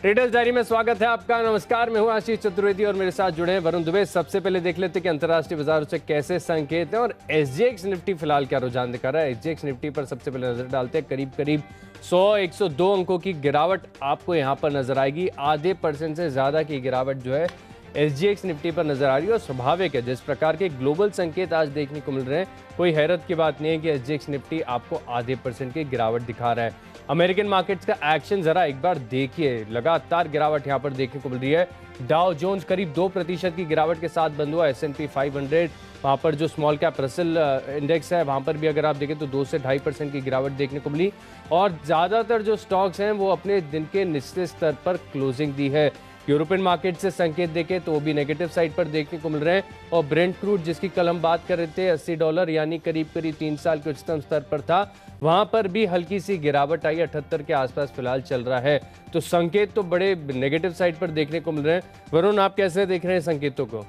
Traders diary में स्वागत है आपका। नमस्कार, मैं हूं आशीष चतुर्वेदी और मेरे साथ जुड़े हैं वरुण दुबे। सबसे पहले देख लेते हैं कि अंतर्राष्ट्रीय बाजारों से कैसे संकेत हैं और एसजीएक्स निफ्टी फिलहाल क्या रुझान दिखा रहा है। एसजीएक्स निफ्टी पर सबसे पहले नजर डालते हैं। करीब 100-102 अंकों की गिरावट आपको यहां पर नजर आएगी। आधे % से ज्यादा की गिरावट जो है एसजीएक्स निफ्टी पर नजर आ रही है और स्वाभाविक है, जिस प्रकार के ग्लोबल संकेत आज देखने को मिल रहे हैं, कोई हैरत की बात नहीं है कि एसजीएक्स निफ्टी आपको आधे % की गिरावट दिखा रहा है। अमेरिकन मार्केट्स का एक्शन जरा एक बार देखिए, लगातार गिरावट यहां पर देखने को मिल रही है। डाउ जोन्स करीब 2% की गिरावट के साथ बंद हुआ। S&P 500 वहां पर जो स्मॉल कैप रसल इंडेक्स है, वहां पर भी अगर आप देखें तो 2 से 2.5% की गिरावट देखने को मिली और ज्यादातर जो स्टॉक्स हैं वो अपने दिन के निचले स्तर पर क्लोजिंग दी है। यूरोपियन मार्केट से संकेत देखें तो वो भी नेगेटिव साइड पर देखने को मिल रहे हैं और ब्रेंट क्रूड, जिसकी कल हम बात कर रहे थे, $80 यानी करीब 3 साल के उच्चतम स्तर पर था, वहां पर भी हल्की सी गिरावट आई। 78 के आसपास फिलहाल चल रहा है। तो संकेत तो बड़े नेगेटिव साइड पर देखने को मिल रहे हैं। वरुण, आप कैसे देख रहे हैं संकेतों को?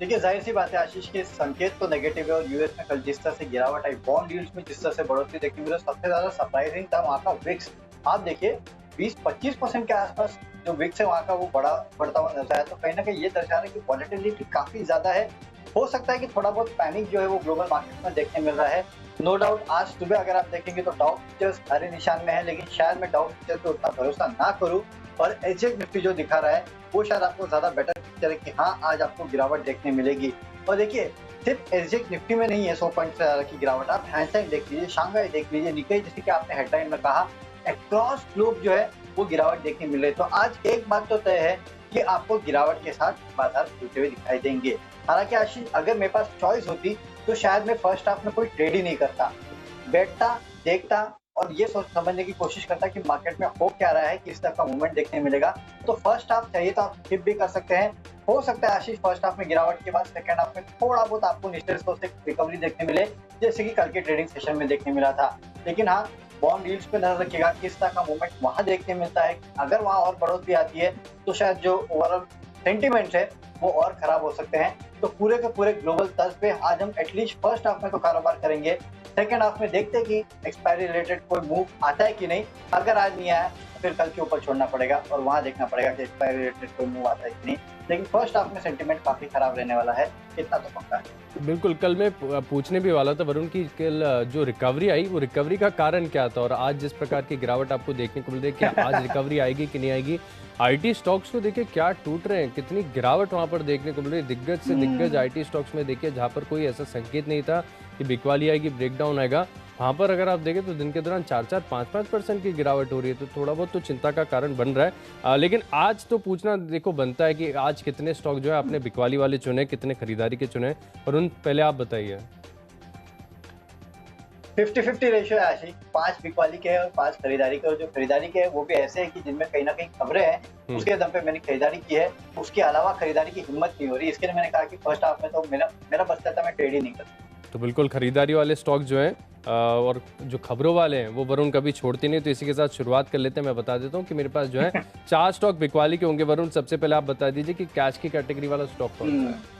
देखिए, जाहिर सी बात है आशीष के संकेत तो नेगेटिव है और यूएस में कल जिस तरह से गिरावट आई, बॉन्ड यील्ड्स में जिस तरह से बढ़ोतरी देखने मिली, सबसे ज्यादा सरप्राइजिंग था वहाँ का विक्स। आप देखिए 20-25% के आसपास जो विक्स है वहाँ का वो बढ़ता हुआ नजर आया। तो कहीं ना कहीं ये दर्शा रहा है कि वॉलेटिलिटी काफी ज्यादा है। हो सकता है कि थोड़ा बहुत पैनिक जो है वो ग्लोबल मार्केट में देखने मिल रहा है। नो डाउट आज सुबह अगर आप देखेंगे तो डाउ फ्यूचर्स हरे निशान में है, लेकिन शायद मैं डाउ फ्यूचर पे उतना भरोसा ना करूं और एसजीएक्स निफ्टी जो दिखा रहा है वो शायद आपको ज्यादा बेटर पिक्चर है कि हाँ आज आपको गिरावट देखने मिलेगी। और देखिए सिर्फ एसजीएक्स निफ्टी में नहीं है 100 पॉइंट से ज्यादा की गिरावट। आप हैंडसाइन देख लीजिए, शांघाई देख लीजिए, निकाई, जैसे कि आपने हेडलाइन में कहा, अक्रॉस ग्लोब जो है वो गिरावट देखने मिल रही है। तो आज एक बात तो तय है कि आपको गिरावट के साथ बाजार खुलते हुए दिखाई देंगे। हालांकि आशीष अगर मेरे पास चॉइस होती तो शायद मैं फर्स्ट हाफ में कोई ट्रेड ही नहीं करता, बैठता, देखता और ये सोच समझने की कोशिश करता कि मार्केट में हो क्या रहा है, किस तरह का मूवमेंट देखने मिलेगा। तो फर्स्ट हाफ चाहिए तो आप स्किप भी कर सकते हैं। हो सकता है आशीष फर्स्ट हाफ में गिरावट के बाद सेकंड हाफ में थोड़ा बहुत आपको निचले स्तर से रिकवरी देखने मिले, जैसे कि कल के ट्रेडिंग सेशन में देखने मिला था। लेकिन हाँ, बॉन्ड यील्ड्स पे नजर रखिएगा किस तरह का मूवमेंट वहां देखने मिलता है। अगर वहां और बढ़ोतरी आती है तो शायद जो ओवरऑल सेंटिमेंट्स है वो और खराब हो सकते हैं। तो पूरे के पूरे ग्लोबल तर्ज पे आज हम एटलीस्ट फर्स्ट हाफ में तो कारोबार करेंगे, सेकेंड हाफ में देखते हैं कि एक्सपायरी रिलेटेड कोई मूव आता है कि नहीं। अगर आज नहीं आया फिर कल के ऊपर छोड़ना पड़ेगा और वहां देखना पड़ेगा कि एक्सपायरी रिलेटेड कोई मूव आता है कि नहीं। लेकिन फर्स्ट हाफ में सेंटिमेंट काफी खराब रहने वाला है, इतना तो पक्का है। बिल्कुल, कल मैं पूछने भी वाला था वरुण की कल जो रिकवरी आई वो रिकवरी का कारण क्या था और आज जिस प्रकार की गिरावट आपको देखने को मिल रही है, क्या आज रिकवरी आएगी कि नहीं आएगी? आईटी स्टॉक्स को देखिए क्या टूट रहे हैं, कितनी गिरावट वहां पर देखने को मिल रही है। दिग्गज से दिग्गज आईटी स्टॉक्स में देखिए जहां पर कोई ऐसा संकेत नहीं था कि बिकवाली आएगी, ब्रेकडाउन आएगा, वहां पर अगर आप देखें तो दिन के दौरान 4-5% की गिरावट हो रही है। तो थोड़ा बहुत तो चिंता का कारण बन रहा है। लेकिन आज तो पूछना देखो बनता है कि आज कितने स्टॉक जो है आपने बिकवाली वाले चुने, कितने खरीदारी के चुने, और उन पहले आप बताइए। 50-50 रेशियो है आशीष, 5 बिकवाली के हैं और 5 खरीदारी के। और जो खरीदारी के हैं वो भी ऐसे है कि जिनमें कहीं ना कहीं खबरें हैं, उसके दम पे मैंने खरीदारी की है। उसके अलावा खरीदारी की हिम्मत नहीं हो रही, इसके लिए मैंने कहा कि फर्स्ट हाफ में तो मेरा बस कहता मैं ट्रेड ही नहीं करता। तो बिल्कुल खरीदारी वाले स्टॉक जो हैं और जो खबरों वाले हैं वो वरुण कभी छोड़ती नहीं। तो इसी के साथ शुरुआत कर लेते हैं। मैं बता देता हूँ कि मेरे पास जो है 4 स्टॉक बिकवाली के होंगे। वरुण, सबसे पहले आप बता दीजिए कि कैश की कैटेगरी वाला स्टॉक कौन सा है?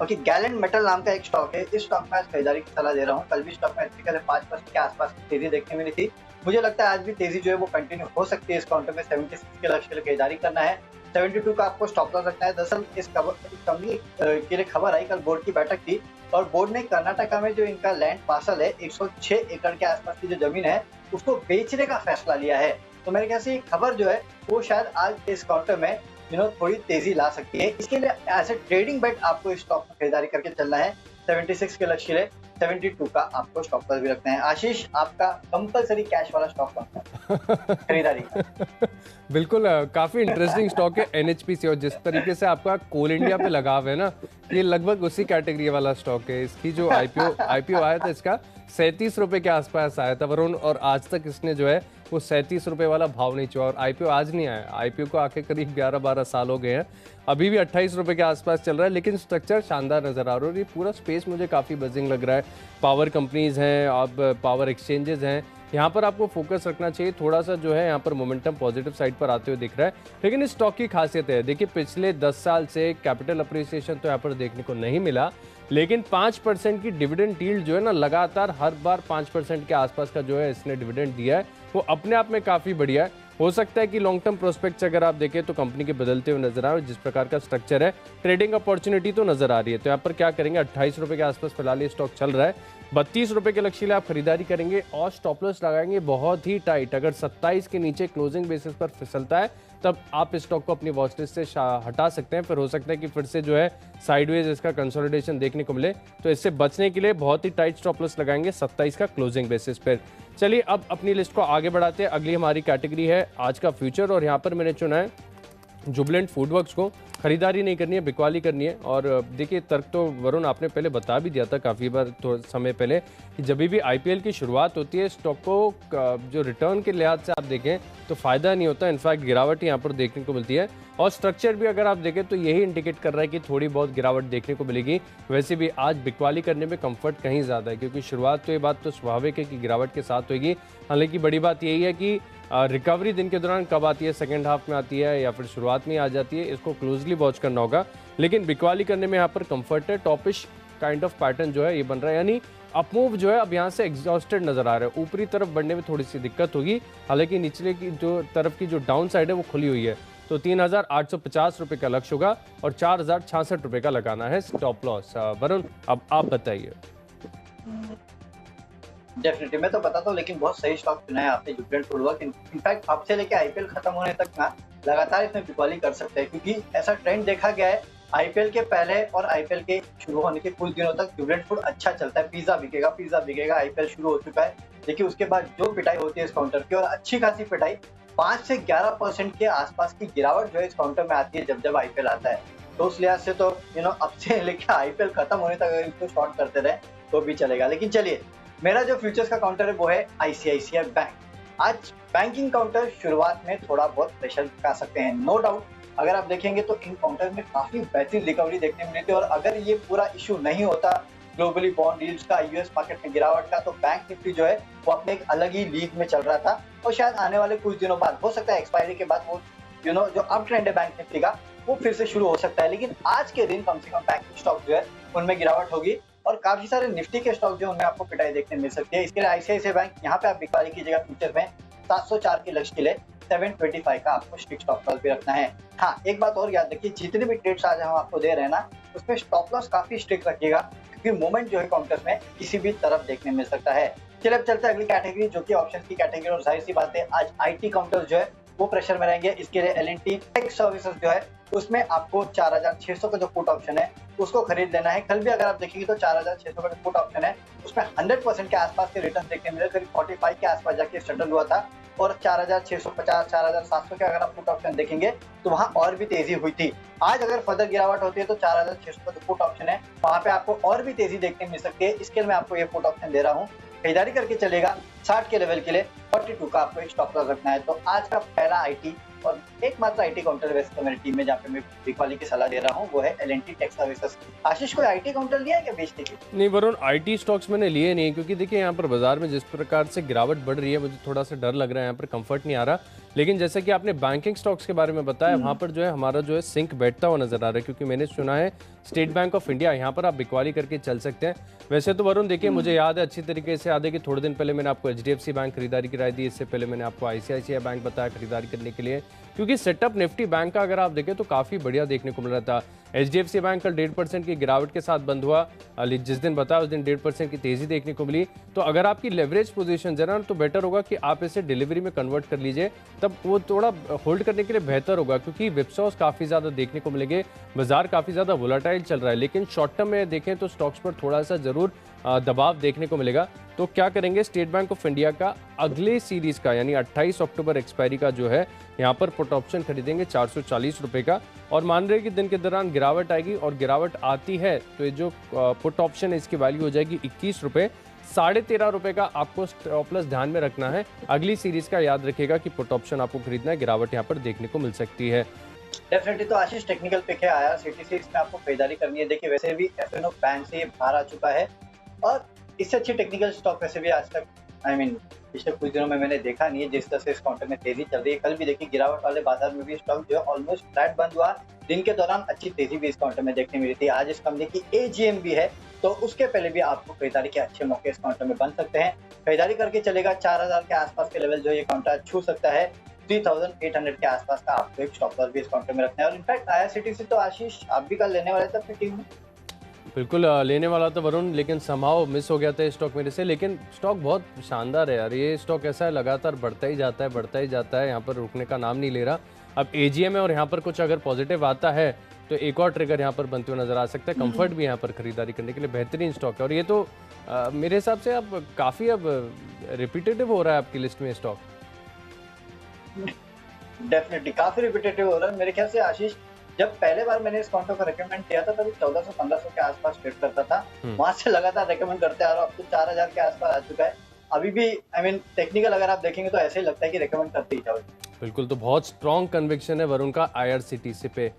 ओके, गैलेंट मेटल नाम का एक स्टॉक है। इस स्टॉक में आज खरीदारी की सलाह दे रहा हूँ। कल भी स्टॉक में अच्छी खासी 5% के आसपास तेजी देखने मिली थी। मुझे लगता है आज भी तेजी जो है वो कंटिन्यू हो सकती है। इस काउंटर में 76 के लक्ष्य के लिए खरीदारी करना है। 72 का आपको स्टॉप लॉस रखना है। दरअसल इस कंपनी के लिए खबर आई, कल बोर्ड की बैठक थी और बोर्ड ने कर्नाटका में जो इनका लैंड पार्सल है 106 एकड़ के आसपास की जो जमीन है उसको बेचने का फैसला लिया है। तो मेरे ख्याल से खबर जो है वो शायद आज इस काउंटर में थोड़ी तेजी ला सकती है। इसके लिए एज ए ट्रेडिंग बेट आपको इस स्टॉक में खरीदारी करके चलना है। 76 के लक्ष्य के लिए 72 का आपको स्टॉप लॉस भी रखना है। आशीष, आपका कंपलसरी कैश वाला स्टॉक कौन सा खरीदारी का? बिल्कुल, काफी इंटरेस्टिंग स्टॉक है NHPC। और जिस तरीके से आपका कोल इंडिया पे लगाव है ना, ये लगभग उसी कैटेगरी वाला स्टॉक है। इसकी जो आईपीओ आया था इसका 37 रुपए के आसपास आया था वरुण, और आज तक इसने जो है वो 37 रुपए वाला भाव नहीं छुआ और आईपीओ आज नहीं आया। आईपीओ को आके करीब 11-12 साल हो गए हैं, अभी भी 28 रुपए के आसपास चल रहा है। लेकिन स्ट्रक्चर शानदार नजर आ रहा है और ये पूरा स्पेस मुझे काफ़ी बजिंग लग रहा है। पावर कंपनीज हैं, अब पावर एक्सचेंजेस हैं, यहाँ पर आपको फोकस रखना चाहिए। थोड़ा सा जो है यहाँ पर मोमेंटम पॉजिटिव साइड पर आते हुए दिख रहा है। लेकिन इस स्टॉक की खासियत है, देखिए पिछले 10 साल से कैपिटल अप्रिसिएशन तो यहाँ पर देखने को नहीं मिला, लेकिन 5% की डिविडेंड यील्ड जो है ना, लगातार हर बार 5% के आसपास का जो है इसने डिविडेंड दिया है, वो अपने आप में काफ़ी बढ़िया है। हो सकता है कि लॉन्ग टर्म प्रोस्पेक्ट्स अगर आप देखें तो कंपनी के बदलते हुए नजर आए, जिस प्रकार का स्ट्रक्चर है, ट्रेडिंग अपॉर्चुनिटी तो नजर आ रही है। तो यहाँ पर क्या करेंगे, 28 रुपये के आसपास फिलहाल ये स्टॉक चल रहा है। 32 रुपये के लक्ष्य लिए आप खरीदारी करेंगे और स्टॉप लॉस लगाएंगे बहुत ही टाइट। अगर 27 के नीचे क्लोजिंग बेसिस पर फिसलता है तब आप इस स्टॉक को अपनी वॉच लिस्ट से हटा सकते हैं। फिर हो सकता है कि फिर से जो है साइडवेज इसका कंसोलिडेशन देखने को मिले, तो इससे बचने के लिए बहुत ही टाइट स्टॉप लॉस लगाएंगे 27 का क्लोजिंग बेसिस पर। चलिए अब अपनी लिस्ट को आगे बढ़ाते हैं। अगली हमारी कैटेगरी है आज का फ्यूचर, और यहाँ पर मैंने चुना है जुबिलेंट फूडवर्क्स को। खरीदारी नहीं करनी है, बिकवाली करनी है। और देखिए, तर्क तो वरुण आपने पहले बता भी दिया था काफ़ी बार तो समय पहले कि जब भी आईपीएल की शुरुआत होती है, स्टॉक को जो रिटर्न के लिहाज से आप देखें तो फ़ायदा नहीं होता, इनफैक्ट गिरावट यहाँ पर देखने को मिलती है। और स्ट्रक्चर भी अगर आप देखें तो यही इंडिकेट कर रहा है कि थोड़ी बहुत गिरावट देखने को मिलेगी। वैसे भी आज बिकवाली करने में कंफर्ट कहीं ज़्यादा है, क्योंकि शुरुआत तो ये बात तो स्वाभाविक है कि गिरावट के साथ होगी। हालांकि बड़ी बात यही है कि रिकवरी दिन के दौरान कब आती है, सेकेंड हाफ में आती है या फिर शुरुआत में आ जाती है, इसको क्लोजली वॉच करना होगा। लेकिन बिकवाली करने में यहाँ पर कंफर्ट है। टॉपिश काइंड ऑफ पैटर्न जो है ये बन रहा है, यानी अपमूव जो है अब यहाँ से एग्जॉस्टेड नजर आ रहा है। ऊपरी तरफ बढ़ने में थोड़ी सी दिक्कत होगी, हालांकि निचले की जो तरफ की जो डाउन साइड है वो खुली हुई है। तो 3850 रुपये का लक्ष्य होगा और 4066 रुपये का लगाना है स्टॉप लॉस। वरुण, अब आप बताइए। डेफिनेटली मैं तो बताता हूँ, लेकिन बहुत सही स्टॉक चुना है आपने जुबिलेंट फूडवर्क। इनफैक्ट अब से लेके आईपीएल खत्म होने तक ना लगातार इसमें बिकवाली कर सकते हैं, क्योंकि ऐसा ट्रेंड देखा गया है आईपीएल के पहले और आईपीएल के शुरू होने के कुछ दिनों तक जुबिलेंट फूड अच्छा चलता है। पिज्जा बिकेगा। आईपीएल शुरू हो चुका है, देखिए उसके बाद जो पिटाई होती है इस काउंटर की, और अच्छी खासी पिटाई, 5 से 11% के आसपास की गिरावट जो है इस काउंटर में आती है जब आईपीएल आता है। तो उस लिहाज से तो अब से लेके आईपीएल खत्म होने तक अगर इसको शॉर्ट करते रहे तो भी चलेगा। लेकिन चलिए, मेरा जो फ्यूचर्स का काउंटर है वो है आईसीआईसीआई बैंक। आज बैंकिंग काउंटर शुरुआत में थोड़ा बहुत प्रेशर दिखा सकते हैं, नो डाउट। अगर आप देखेंगे तो इन काउंटर में काफी बेहतरीन रिकवरी देखने मिली थी, और अगर ये पूरा इशू नहीं होता ग्लोबली बॉन्ड यील्ड्स का, यूएस मार्केट में गिरावट का, तो बैंक निफ्टी जो है वो अपने एक अलग ही लीग में चल रहा था। और शायद आने वाले कुछ दिनों बाद, हो सकता है एक्सपायरी के बाद, वो जो अप ट्रेंड है बैंक निफ्टी का वो फिर से शुरू हो सकता है। लेकिन आज के दिन कम से कम बैंकिंग स्टॉक जो है उनमें गिरावट होगी, और काफी सारे निफ्टी के स्टॉक जो उनमें आपको पिटाई देखने मिल सकती है। इसके लिए आईसीआईसीआई बैंक यहाँ पे आप बिकवाली कीजिएगा फ्यूचर में 704 के लक्ष्य के लिए 725 का आपको स्ट्रिक्ट स्टॉप लॉस भी रखना है। हाँ, एक बात और याद रखिए, जितने भी ट्रेड्स आज हम आपको दे रहे हैं ना, उसमें स्टॉप लॉस काफी स्ट्रिक्ट रखिएगा, क्योंकि मूवमेंट जो है काउंटर में किसी भी तरफ देखने मिल सकता है। चलिए अब चलते हैं अगली कैटेगरी, जो कि ऑप्शन की कैटेगरी। और जाहिर सी बात है आज आईटी काउंटर जो है वो प्रेशर में रहेंगे। इसके लिए एलएनटी टेक सर्विसेज जो है उसमें आपको 4600 का जो पुट ऑप्शन है उसको खरीद लेना है। कल भी अगर आप देखेंगे तो 4600 का जो पुट ऑप्शन है उसमें 100% के आसपास के रिटर्न देखने मिले, करीब 45 के आसपास जाके सेटल हुआ था। और 4650, 4700 के अगर आप पुट ऑप्शन देखेंगे तो वहां और भी तेजी हुई थी। आज अगर फर्दर गिरावट होती है तो 4600 का जो पुट ऑप्शन है वहां पे आपको और भी तेजी देखने मिल सकती है। इसके लिए मैं आपको ये पुट ऑप्शन दे रहा हूँ, खरीदारी करके चलेगा। 60 के लेवल के लिए 42 का आपको एक स्टॉप लॉस रखना है। तो आज का पहला आईटी और एकमात्र आईटी काउंटर वैसे तो मेरी टीम में जहाँ पे मैं बिकवाली की सलाह दे रहा हूँ वो है एलएनटी टेक सर्विसेज। आशीष, कोई आईटी काउंटर लिया है क्या बेचने के? नहीं वरुण, आईटी स्टॉक्स मैंने लिए नहीं, क्योंकि देखिए यहाँ पर बाजार में जिस प्रकार से गिरावट बढ़ रही है मुझे थोड़ा सा डर लग रहा है, यहाँ पर कंफर्ट नहीं आ रहा। लेकिन जैसे कि आपने बैंकिंग स्टॉक्स के बारे में बताया, वहाँ पर जो है हमारा जो है सिंक बैठता हुआ नजर आ रहा है, क्योंकि मैंने सुना है स्टेट बैंक ऑफ इंडिया, यहाँ पर आप बिकवाली करके चल सकते हैं। वैसे तो वरुण देखिए, मुझे याद है, अच्छी तरीके से याद है कि थोड़े दिन पहले मैंने आपको एचडीएफसी बैंक खरीदारी कराई थी, इससे पहले मैंने आपको आईसीआईसीआई बैंक बताया खरीदारी करने के लिए, क्योंकि सेटअप निफ्टी बैंक का अगर आप देखें तो काफी बढ़िया देखने को मिल रहा था। एचडीएफसी बैंक कल 1.5% की गिरावट के साथ बंद हुआ, जिस दिन बताया उस दिन 1.5% की तेजी देखने को मिली। तो अगर आपकी लेवरेज पोजीशन जरा तो बेटर होगा कि आप इसे डिलीवरी में कन्वर्ट कर लीजिए, तब वो थोड़ा होल्ड करने के लिए बेहतर होगा, क्योंकि विपसॉस काफी ज्यादा देखने को मिलेंगे, बाजार काफी ज्यादा वोलाटाइल चल रहा है। लेकिन शॉर्ट टर्म में देखें तो स्टॉक्स पर थोड़ा सा जरूर दबाव देखने को मिलेगा। तो क्या करेंगे, स्टेट बैंक ऑफ इंडिया का अगले सीरीज का यानी 28 अक्टूबर एक्सपायरी का जो है यहाँ पर पुट ऑप्शन खरीदेंगे 440 रुपए का, और मान रहे कि दिन के दौरान गिरावट आएगी, और गिरावट आती है तो ये जो पुट ऑप्शन है इसकी वैल्यू हो जाएगी 21 रुपए। 13.5 रुपए का आपको स्टॉप लॉस ध्यान में रखना है। अगली सीरीज का याद रखिएगा कि पुट ऑप्शन आपको खरीदना है, गिरावट यहाँ पर देखने को मिल सकती है। डेफिनेटली। तो आशीष, टेक्निकल पिक है आईआरसीटीसी से, इसमें आपको खरीदारी करनी है। देखिए वैसे भी एफएनओ बैन से बाहर आ चुका है, और इससे अच्छी टेक्निकल स्टॉक वैसे भी आज तक पिछले कुछ दिनों में मैंने देखा नहीं है जिस तरह से इस काउंटर में तेजी चल रही है। कल भी देखिए गिरावट वाले बाजार में भी स्टॉक जो है ऑलमोस्ट फ्लैट बंद हुआ। दिन के दौरान अच्छी तेजी भी इस काउंटर में देखने मिली थी। आज इस कंपनी की एजीएम भी है, तो उसके पहले भी आपको खरीदारी के अच्छे मौके इस काउंटर में बन सकते हैं। खरीदारी करके चलेगा 4000 के आसपास के लेवल जो ये काउंटर छू सकता है। 3800 के आसपास का आपको एक स्टॉप लॉस भी इस काउंटर में रखना है। और इनफैक्ट आईआरसीटीसी तो आशीष आप भी कल लेने वाले थे अपनी टीम में। बिल्कुल लेने वाला था वरुण, लेकिन समहाउ मिस हो गया था ये स्टॉक मेरे से। लेकिन स्टॉक बहुत शानदार है यार, ये स्टॉक ऐसा है लगातार बढ़ता ही जाता है, बढ़ता ही जाता है, यहाँ पर रुकने का नाम नहीं ले रहा। अब एजीएम है और यहाँ पर कुछ अगर पॉजिटिव आता है तो एक और ट्रिगर यहाँ पर बनते हुए नजर आ सकता है। कंफर्ट भी यहाँ पर खरीदारी करने के लिए बेहतरीन स्टॉक है। और ये तो मेरे हिसाब से अब काफ़ी अब रिपीटेटिव हो रहा है आपकी लिस्ट में स्टॉक। डेफिनेटली काफी रिपीटेटिव हो रहा है मेरे ख्याल से आशीष। जब पहले बार मैंने इस काउंटर को रेकमेंड किया था तभी 1400-1500 के आसपास ट्रेड करता था। वहां से लगातार रेकमेंड करते आ रहा हूं, अब तो 4000 के आसपास आ चुका है। अभी भी टेक्निकल अगर आप देखेंगे तो ऐसे ही लगता है कि रेकमेंड करते ही जाओ। बिल्कुल, तो बहुत स्ट्रॉन्ग कन्विक्शन है वरुण का आईआरसीटीसी पे।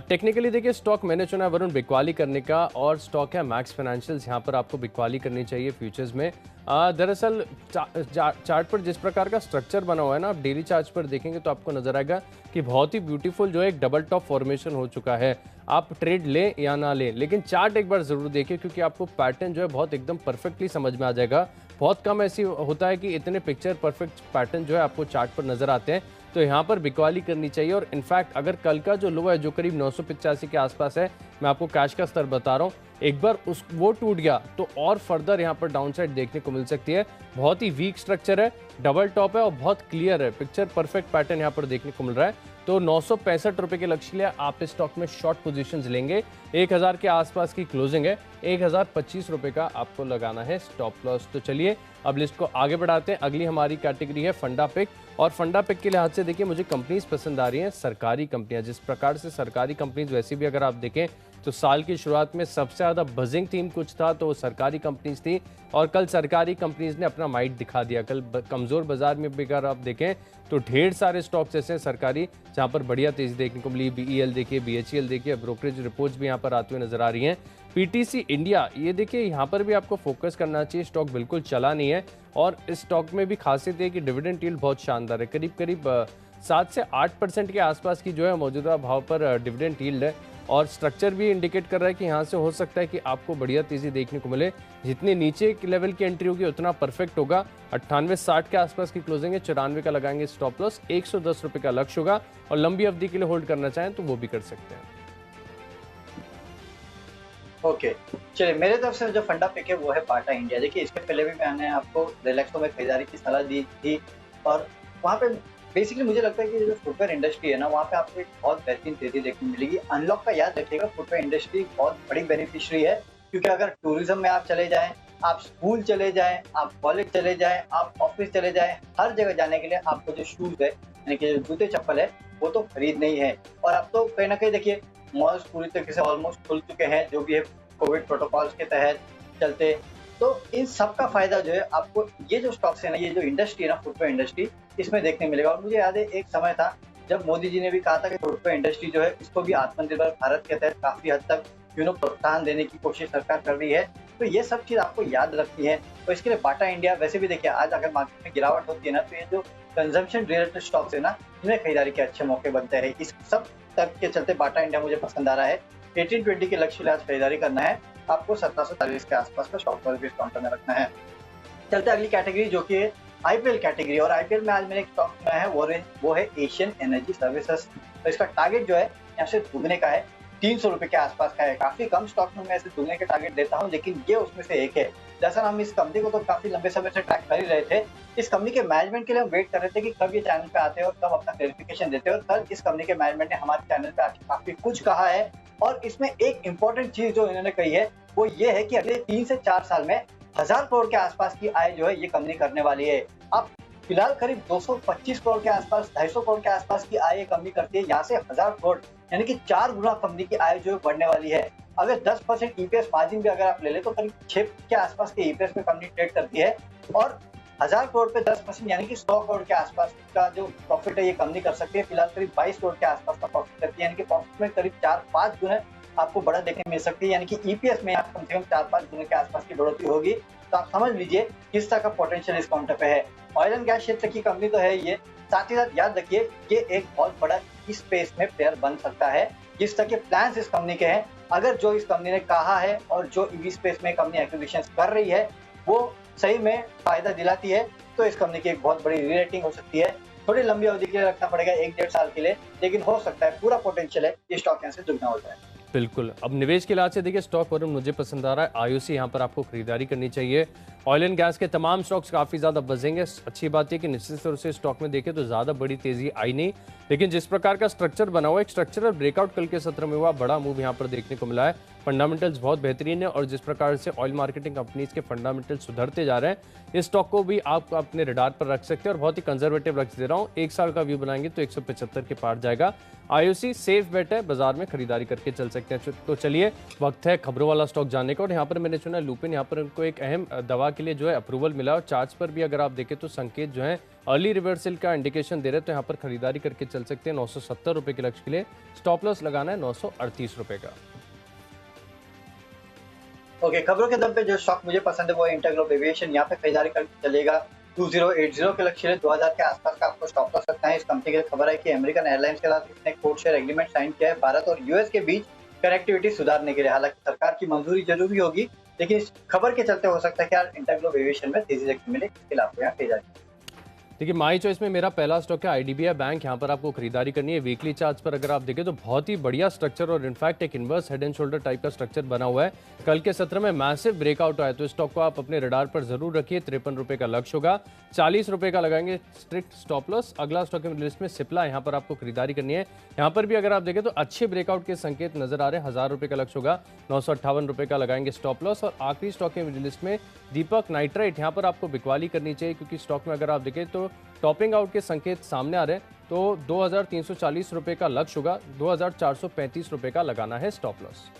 टेक्निकली देखिए स्टॉक मैंने चुना है वरुण बिकवाली करने का, और स्टॉक है मैक्स फाइनेंशियल्स। यहाँ पर आपको बिकवाली करनी चाहिए फ्यूचर्स में। दरअसल चार्ट पर जिस प्रकार का स्ट्रक्चर बना हुआ है ना, आप डेली चार्ट पर देखेंगे तो आपको नजर आएगा कि बहुत ही ब्यूटीफुल जो है एक डबल टॉप फॉर्मेशन हो चुका है। आप ट्रेड लें या ना लें, लेकिन चार्ट एक बार जरूर देखिए, क्योंकि आपको पैटर्न जो है बहुत एकदम परफेक्टली समझ में आ जाएगा। बहुत कम ऐसी होता है कि इतने पिक्चर परफेक्ट पैटर्न जो है आपको चार्ट पर नजर आते हैं। तो यहाँ पर बिकवाली करनी चाहिए। और इनफैक्ट अगर कल का जो लो है जो करीब 985 के आसपास है, मैं आपको कैश का स्तर बता रहा हूँ, एक बार वो टूट गया तो और फर्दर यहाँ पर डाउनसाइड देखने को मिल सकती है। बहुत ही वीक स्ट्रक्चर है, डबल टॉप है और बहुत क्लियर है, पिक्चर परफेक्ट पैटर्न यहाँ पर देखने को मिल रहा है। तो 965 रुपए के लक्ष्य के लिए आप इस स्टॉक में शॉर्ट पोजीशंस लेंगे। 1000 के आसपास की क्लोजिंग है, 1025 रुपए का आपको लगाना है स्टॉप लॉस। तो चलिए अब लिस्ट को आगे बढ़ाते हैं। अगली हमारी कैटेगरी है फंडा पिक, और फंडा पिक के लिहाज से देखिए मुझे कंपनीज पसंद आ रही हैं, सरकारी कंपनियां। जिस प्रकार से सरकारी कंपनीज वैसे भी अगर आप देखें तो साल की शुरुआत में सबसे ज़्यादा बजिंग थीम कुछ था तो वो सरकारी कंपनीज थी, और कल सरकारी कंपनीज ने अपना माइट दिखा दिया। कल कमज़ोर बाजार में भी अगर आप देखें तो ढेर सारे स्टॉक्स ऐसे हैं सरकारी जहां पर बढ़िया तेजी देखने को मिली। बीईएल देखिए, बीएचईएल देखिए, ब्रोकरेज रिपोर्ट्स भी यहां पर आती हुई नजर आ रही हैं। पीटीसी इंडिया, ये देखिए यहाँ पर भी आपको फोकस करना चाहिए, स्टॉक बिल्कुल चला नहीं है। और इस स्टॉक में भी खासियत है कि डिविडेंड यील्ड बहुत शानदार है, करीब करीब 7 से 8% के आसपास की जो है मौजूदा भाव पर डिविडेंड यील्ड है। और स्ट्रक्चर भी इंडिकेट कर रहा है कि यहाँ से हो सकता है कि आपको बढ़िया तेजी देखने को मिले। जितनी नीचे के लेवल की एंट्री होगी उतना परफेक्ट होगा। 98-60 के आसपास की क्लोजिंग है, 94 का लगाएंगे स्टॉप लॉस, 110 रुपए का लक्ष्य होगा। और लंबी अवधि के लिए होल्ड करना चाहें तो वो भी कर सकते हैं। ओके, चलिए मेरे तरफ से जो फंडा पिक है वो है बाटा इंडिया। देखिए इसके पहले भी मैंने आपको रिलैक्सो में खरीदारी की सलाह दी थी, और वहाँ पे बेसिकली मुझे लगता है कि जो फुटवेयर इंडस्ट्री है ना, वहाँ पे आपको एक बहुत बेहतरीन तेजी देखने को मिलेगी। अनलॉक का याद रखिएगा, फुटवेयर इंडस्ट्री बहुत बड़ी बेनिफिशियरी है, क्योंकि अगर टूरिज्म में आप चले जाएं, आप स्कूल चले जाएं, आप कॉलेज चले जाएं, आप ऑफिस चले जाएं, हर जगह जाने के लिए आपको जो शूज है यानी कि जो जूते चप्पल है वो तो खरीदने ही है। और अब तो कहीं ना कहीं देखिए मॉल्स पूरी तरीके से ऑलमोस्ट खुल चुके हैं, जो भी है कोविड प्रोटोकॉल्स के तहत चलते। तो इन सब का फायदा जो है आपको ये जो स्टॉक्स है ना, ये जो इंडस्ट्री है ना फुटवेयर इंडस्ट्री, इसमें देखने मिलेगा। और मुझे याद है एक समय था जब मोदी जी ने भी कहा था कि फुटवेयर इंडस्ट्री जो है इसको भी आत्मनिर्भर भारत के तहत काफी हद तक प्रोत्साहन देने की कोशिश सरकार कर रही है। तो ये सब चीज आपको याद रखनी है। तो इसके लिए बाटा इंडिया, वैसे भी देखिए आज अगर मार्केट में गिरावट होती है ना, तो ये जो कंजम्पशन रिलेटेड स्टॉक्स है ना, इनमें खरीदारी के अच्छे मौके बनते हैं। इस सब तक के चलते बाटा इंडिया मुझे पसंद आ रहा है। 1820 के लक्ष्य के आज खरीदारी करना है आपको, 1740 के आसपास का स्टॉक पर भी इस काउंटर में रखना है। चलते अगली कैटेगरी जो कि आईपीएल कैटेगरी, और आईपीएल में आज मैंने एक स्टॉक बनाया है, वो है एशियन एनर्जी सर्विसेज। तो इसका टारगेट जो है यहाँ से दुगने का है, 300 रुपए के आसपास का है। काफी कम स्टॉक में मैं ऐसे दुगने के टारगेट देता हूँ, लेकिन ये उसमें से एक है। दरअसल हम इस कंपनी को तो काफी लंबे समय से ट्रैक कर ही रहे थे। इस कंपनी के मैनेजमेंट के लिए हम वेट कर रहे थे कि कब ये चैनल पे आते हैं और कब अपना क्लैरिफिकेशन देते हैं। और कल इस कंपनी के मैनेजमेंट ने हमारे चैनल पे आके काफी कुछ कहा है। और इसमें एक इंपॉर्टेंट चीज जो इन्होंने कही है वो ये है कि अगले 3 से 4 साल में 1000 करोड़ के आसपास की आय जो है ये कंपनी करने वाली है। अब फिलहाल करीब 225 करोड़ के आसपास, 250 करोड़ के आसपास की आय ये कंपनी करती है। यहाँ से 1000 करोड़ यानी कि 4 गुना कंपनी की आय जो है बढ़ने वाली है। अगर 10% ईपीएस मार्जिन भी अगर आप ले ले तो करीब 6 के आसपास के ईपीएस में कंपनी ट्रेड करती है। और 1000 करोड़ पे 10% यानी कि 100 करोड़ के आसपास का जो प्रॉफिट है ये कंपनी कर सकती है। फिलहाल करीब 22 करोड़ के आसपास का प्रॉफिट करती है, यानी कि प्रॉफिट में करीब 4-5 गुना आपको बड़ा देखने मिल सकती है। यानी कि ईपीएस में आप कम से कम 4-5 गुना के आसपास की बढ़ोतरी होगी। तो आप समझ लीजिए किस तरह का पोटेंशियल इस काउंटर पे है। ऑयल एंड गैस क्षेत्र की कंपनी तो है ये, साथ ही साथ याद रखिए ये एक बहुत बड़ा स्पेस में प्लेयर बन सकता है। जिस तरह के प्लान्स इस कंपनी के हैं, अगर जो इस कंपनी ने कहा है और जो ईवी स्पेस में कंपनी एक्विजिशन कर रही है वो सही में फायदा दिलाती है, तो इस कंपनी की एक बहुत बड़ी रीरेटिंग हो सकती है। थोड़ी लंबी अवधि के लिए रखना पड़ेगा, 1-1.5 साल के लिए, लेकिन हो सकता है पूरा पोटेंशियल है ये स्टॉक यहाँ से दुगना हो जाए। बिल्कुल। अब निवेश के लिहाज से देखिए स्टॉक वरुण मुझे पसंद आ रहा है। आईओसी यहाँ पर आपको खरीदारी करनी चाहिए। ऑयल एंड गैस के तमाम स्टॉक्स काफ़ी ज़्यादा बजेंगे। अच्छी बात है कि निश्चित तौर से स्टॉक में देखें तो ज़्यादा बड़ी तेज़ी आई नहीं, लेकिन जिस प्रकार का स्ट्रक्चर बना हुआ है, एक स्ट्रक्चरल ब्रेकआउट कल के सत्र में हुआ, बड़ा मूव यहाँ पर देखने को मिला है। फंडामेंटल्स बहुत बेहतरीन है और जिस प्रकार से ऑयल मार्केटिंग कंपनीज के फंडामेंटल्स सुधरते जा रहे हैं, इस स्टॉक को भी आप अपने रडार पर रख सकते हैं और बहुत ही कंजर्वेटिव रख दे रहा हूँ। 1 साल का व्यू बनाएंगे तो 175 के पार जाएगा। आईओसी सेफ बेट है, बाजार में खरीदारी करके चल सकते हैं। तो चलिए वक्त है खबरों वाला स्टॉक जानने का, और यहाँ पर मैंने सुना लुपिन, यहाँ पर उनको एक अहम दवा के लिए जो है अप्रूवल मिला और चार्ट्स पर भी अगर आप देखें तो संकेत जो है अर्ली रिवर्सल का इंडिकेशन दे रहे हैं, तो यहाँ पर खरीदारी करके चल सकते हैं। 970 रुपए के लक्ष्य के लिए स्टॉप लॉस लगाना है 938 रुपए का। ओके, खबरों के दम पे जो स्टॉक मुझे पसंद है वो इंटरग्लोब एविएशन, यहाँ पे खरीदारी करके चलेगा। 2080 के लक्ष्य 2000 के आसपास का आपको स्टॉप लॉस रखना है। इस कंपनी की खबर है कि अमेरिकन एयरलाइंस के साथ इसने कोड शेयर एग्रीमेंट साइन किया है भारत और यूएस के बीच कनेक्टिविटी सुधारने के लिए। हालांकि सरकार की मंजूरी जरूरी होगी, लेकिन इस खबर के चलते हो सकता है कि यार इंटरग्लोब एविएशन में तेजी देखने मिले, इसके लिए आपको यहाँ खरीदारी। देखिए माई चॉइस में मेरा पहला स्टॉक है आईडीबीआई बैंक। यहाँ पर आपको खरीदारी करनी है। वीकली चार्ट्स पर अगर आप देखें तो बहुत ही बढ़िया स्ट्रक्चर और इनफैक्ट एक inverse head and shoulder type का स्ट्रक्चर बना हुआ है। कल के सत्र में मैसिव ब्रेकआउट आया, तो इस स्टॉक को आप अपने रडार पर जरूर रखिए। 53 रुपए का लक्ष्य होगा, 40 रुपए का लगाएंगे स्ट्रिक्ट स्टॉप लॉस। अगला स्टॉक की लिस्ट में सिप्ला, यहाँ पर आपको खरीदारी करनी है। यहाँ पर भी अगर आप देखें तो अच्छे ब्रेकआउट के संकेत नजर आ रहे हैं। 1000 रुपए का लक्ष्य होगा, 958 रुपए का लगाएंगे स्टॉप लॉस। और आखिरी स्टॉक की लिस्ट में दीपक नाइट्राइट, यहाँ पर आपको बिकवाली करनी चाहिए क्योंकि स्टॉक में अगर आप देखें तो टॉपिंग आउट के संकेत सामने आ रहे हैं। तो 2340 रुपए का लक्ष्य होगा, 2435 रुपए का लगाना है स्टॉप लॉस।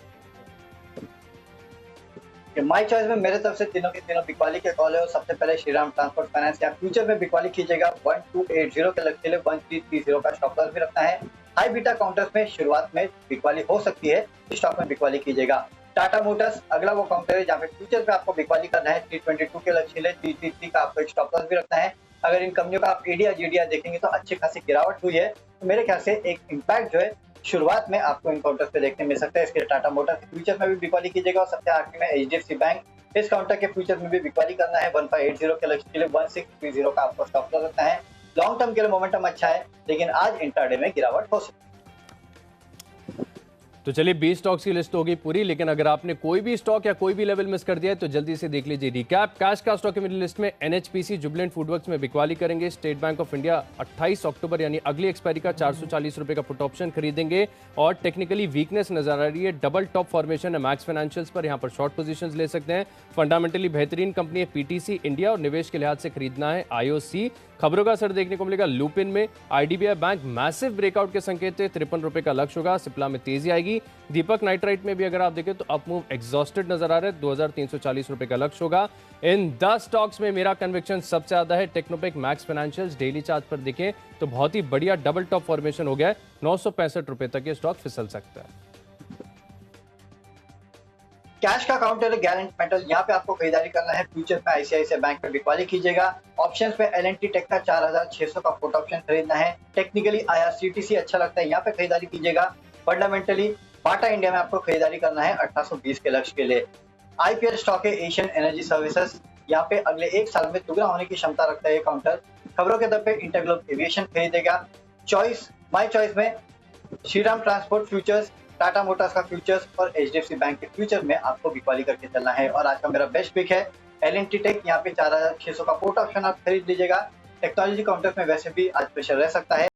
माई चॉइस में मेरे तरफ से तीनों के तीनों बिकवाली के कॉल है। और सबसे पहले श्रीराम ट्रांसपोर्ट फाइनेंस, या फ्यूचर में बिकवाली कीजिएगा। 1280 के लक्ष्य के लिए 1330 का स्टॉप लॉस भी रखना है। हाई बीटा काउंटर्स में शुरुआत में बिकवाली हो सकती है, स्टॉक में बिकवाली कीजिएगा। टाटा मोटर्स अगला वो काउंटर है जहाँ पे फ्यूचर पे आपको बिकवाली करना है। 322 के लक्ष्य के लिए 333 का आपको एक स्टॉप लॉस भी रखना है। अगर इन कंपनियों का आप एडीआर जीडीआर देखेंगे तो अच्छी खासी गिरावट हुई है, तो मेरे ख्याल से एक इम्पैक्ट जो है शुरुआत में आपको इन काउंटर्स पे देखने मिल सकता है। इसके टाटा मोटर्स के फ्यूचर में भी बिकवाली कीजिएगा। और सबसे आखिरी में एचडीएफसी बैंक, इस काउंटर के फ्यूचर में भी बिकवाली करना है। 1580 के लक्ष्य के लिए 1630 का आपको स्टॉप लॉस रखना है। लॉन्ग टर्म के लिए मोमेंटम अच्छा है, लेकिन आज इंट्राडे में गिरावट हो सकती है। तो चलिए 20 स्टॉक्स की लिस्ट होगी पूरी, लेकिन अगर आपने कोई भी स्टॉक या कोई भी लेवल मिस कर दिया है तो जल्दी से देख लीजिए रिकैप। कैश का स्टॉक की मेरी लिस्ट में एनएचपीसी जुबिलेंट फूडवर्क्स में बिकवाली करेंगे। स्टेट बैंक ऑफ इंडिया 28 अक्टूबर यानी अगली एक्सपायरी का 440 रुपए का पुट ऑप्शन खरीदेंगे और टेक्निकली वीकनेस नजर आ रही है। डबल टॉप फॉर्मेशन है मैक्स फाइनेंशियल्स पर, यहाँ पर शॉर्ट पोजीशंस ले सकते हैं। फंडामेंटली बेहतरीन कंपनी है पीटीसी इंडिया और निवेश के लिहाज से खरीदना है आईओसी। खबरों का असर देखने को मिलेगा लुपिन में। आईडीबीआई बैंक मैसिव ब्रेकआउट के संकेत है, 53 रुपए का लक्ष्य होगा। सिप्ला में तेजी आएगी। दीपक नाइट्राइट में भी अगर आप देखें तो अप मूव एग्जॉस्टेड नजर आ रहा है, 2340 रुपए का लक्ष्य होगा। इन 10 स्टॉक्स में मेरा कन्विक्शन सबसे ज्यादा है टेक्नोपेक मैक्स फाइनेंशियल्स। डेली चार्ट पर देखें तो बहुत ही बढ़िया डबल टॉप फॉर्मेशन हो गया है। 965 रुपए तक ये स्टॉक फिसल सकता है। कैश का काउंटर है गैलेंट मेटल, यहाँ पे आपको खरीदारी करना है। फ्यूचर पे आईसीआईसीआई बैंक पे बिकवाली कीजिएगा। ऑप्शंस पे एलएनटी टेक का 4600 का पुट ऑप्शन खरीदना है। टेक्निकली आईआरसीटीसी अच्छा लगता है, यहाँ पे खरीदारी कीजिएगा। फंडामेंटली बाटा इंडिया में आपको खरीदारी करना है 1820 के लक्ष्य के लिए। आईपीएल स्टॉक है एशियन एनर्जी सर्विसेज, यहाँ पे अगले 1 साल में दुगना होने की क्षमता रखता है ये काउंटर। खबरों के दर पे इंटरग्लोब एविएशन खरीदेगा। चॉइस माई चॉइस में Shriram transport futures, Tata Motors का फ्यूचर्स और एचडीएफसी बैंक के फ्यूचर में आपको बिकवाली करके चलना है। और आज का मेरा बेस्ट पिक है एलएनटी टेक, यहाँ पे 4600 का पुट ऑप्शन आप खरीद लीजिएगा। टेक्नोलॉजी काउंटर्स में वैसे भी आज प्रेशर रह सकता है।